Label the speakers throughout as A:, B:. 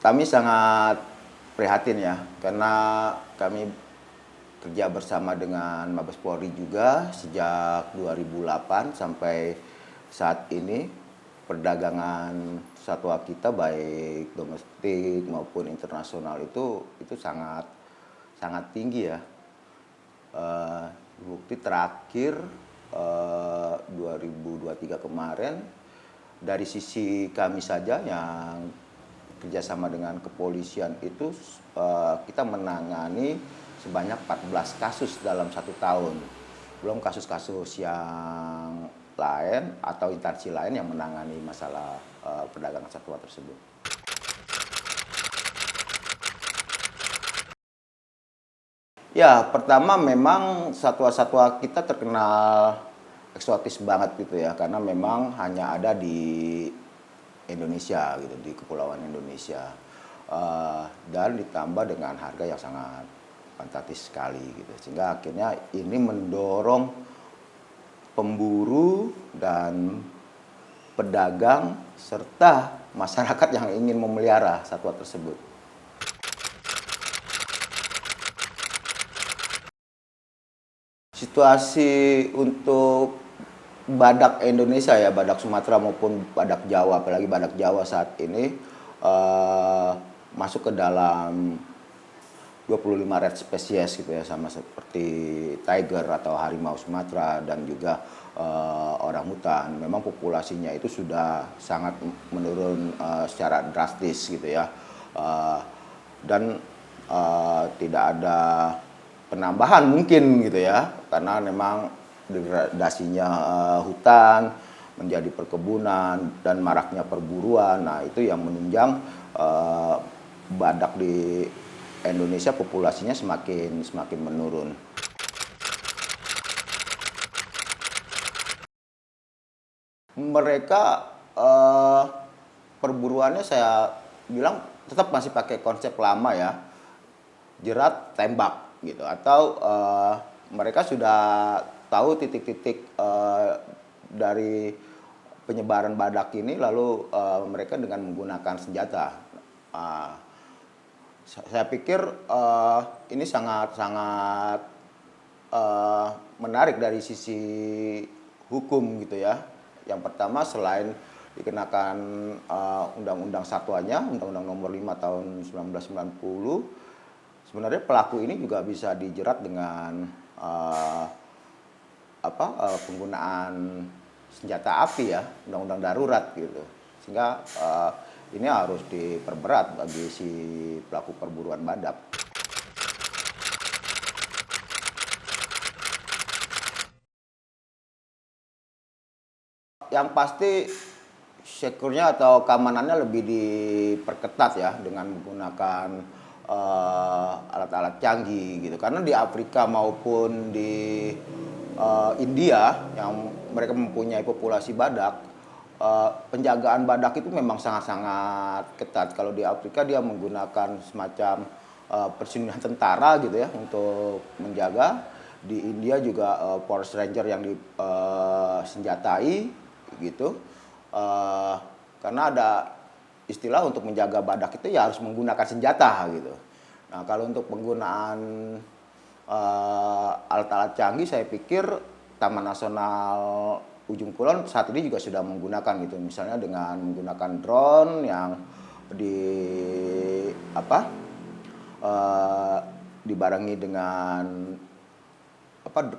A: Kami sangat prihatin ya, karena kami kerja bersama dengan Mabes Polri juga sejak 2008 sampai saat ini. Perdagangan satwa kita baik domestik maupun internasional itu sangat sangat tinggi ya. Bukti terakhir 2023 kemarin, dari sisi kami saja yang kerjasama dengan kepolisian itu kita menangani sebanyak 14 kasus dalam 1 tahun. Belum kasus-kasus yang lain atau instansi lain yang menangani masalah perdagangan satwa tersebut. Ya, pertama memang satwa-satwa kita terkenal eksotis banget gitu ya, karena memang hanya ada di Indonesia gitu, di Kepulauan Indonesia. Dan ditambah dengan harga yang sangat fantastis sekali gitu. Sehingga akhirnya ini mendorong pemburu dan pedagang serta masyarakat yang ingin memelihara satwa tersebut. Situasi untuk badak Indonesia ya, badak Sumatera maupun badak Jawa, apalagi badak Jawa saat ini masuk ke dalam 25 red spesies gitu ya, sama seperti tiger atau harimau Sumatera dan juga orangutan. Memang populasinya itu sudah sangat menurun secara drastis gitu ya. Dan tidak ada penambahan mungkin gitu ya, karena memang degradasinya hutan menjadi perkebunan dan maraknya perburuan. Nah, itu yang menunjang badak di Indonesia populasinya semakin menurun. Mereka perburuannya saya bilang tetap masih pakai konsep lama ya, jerat tembak gitu, atau mereka sudah tahu titik-titik dari penyebaran badak ini, lalu mereka dengan menggunakan senjata. Saya pikir ini sangat menarik dari sisi hukum gitu ya. Yang pertama, selain dikenakan undang-undang satwanya, Undang-Undang Nomor 5 Tahun 1990, sebenarnya pelaku ini juga bisa dijerat dengan penggunaan senjata api ya, undang-undang darurat gitu. Sehingga ini harus diperberat bagi si pelaku perburuan badak. Yang pasti secure-nya atau keamanannya lebih diperketat ya, dengan menggunakan alat-alat canggih gitu. Karena di Afrika maupun di India yang mereka mempunyai populasi badak, penjagaan badak itu memang sangat-sangat ketat. Kalau di Afrika dia menggunakan semacam personil tentara gitu ya untuk menjaga. Di India juga forest ranger yang disenjatai gitu. Karena ada istilah untuk menjaga badak itu ya harus menggunakan senjata gitu. Nah, kalau untuk penggunaan alat-alat canggih, saya pikir Taman Nasional Ujung Kulon saat ini juga sudah menggunakan gitu, misalnya dengan menggunakan drone yang dibarengi dengan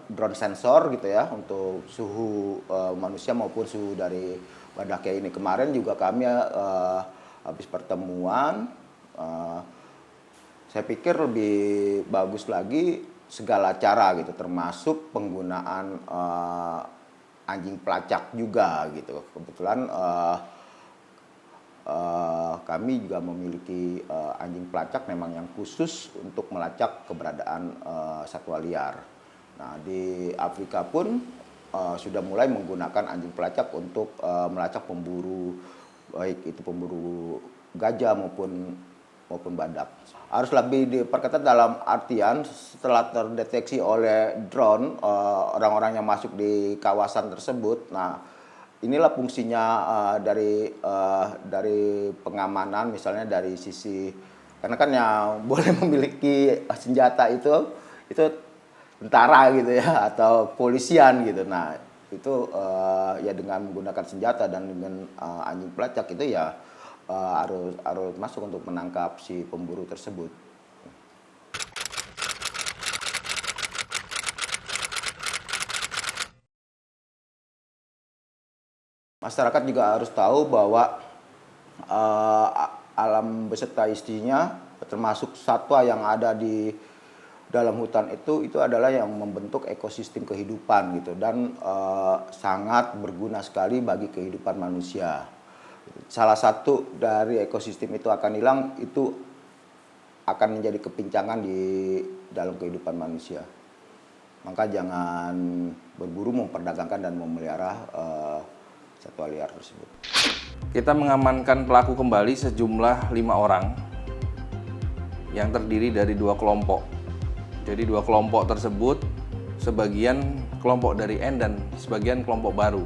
A: drone sensor gitu ya, untuk suhu manusia maupun suhu dari badaknya ini. Kemarin juga kami habis pertemuan, saya pikir lebih bagus lagi segala cara gitu, termasuk penggunaan anjing pelacak juga gitu. Kebetulan kami juga memiliki anjing pelacak memang yang khusus untuk melacak keberadaan satwa liar. Nah, di Afrika pun sudah mulai menggunakan anjing pelacak untuk melacak pemburu, baik itu pemburu gajah maupun badak. Harus lebih diperketat dalam artian setelah terdeteksi oleh drone orang-orang yang masuk di kawasan tersebut. Nah, inilah fungsinya dari pengamanan, misalnya dari sisi, karena kan yang boleh memiliki senjata itu tentara gitu ya, atau polisian gitu. Nah itu ya dengan menggunakan senjata dan dengan anjing pelacak itu ya harus masuk untuk menangkap si pemburu tersebut. Masyarakat juga harus tahu bahwa alam beserta isinya, termasuk satwa yang ada di dalam hutan itu adalah yang membentuk ekosistem kehidupan gitu, dan sangat berguna sekali bagi kehidupan manusia. Salah satu dari ekosistem itu akan hilang, itu akan menjadi kepincangan di dalam kehidupan manusia. Maka jangan berburu, memperdagangkan dan memelihara satwa liar tersebut.
B: Kita mengamankan pelaku kembali sejumlah 5 orang yang terdiri dari 2 kelompok. Jadi 2 kelompok tersebut, sebagian kelompok dari N dan sebagian kelompok baru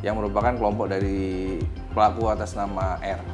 B: yang merupakan kelompok dari pelaku atas nama R.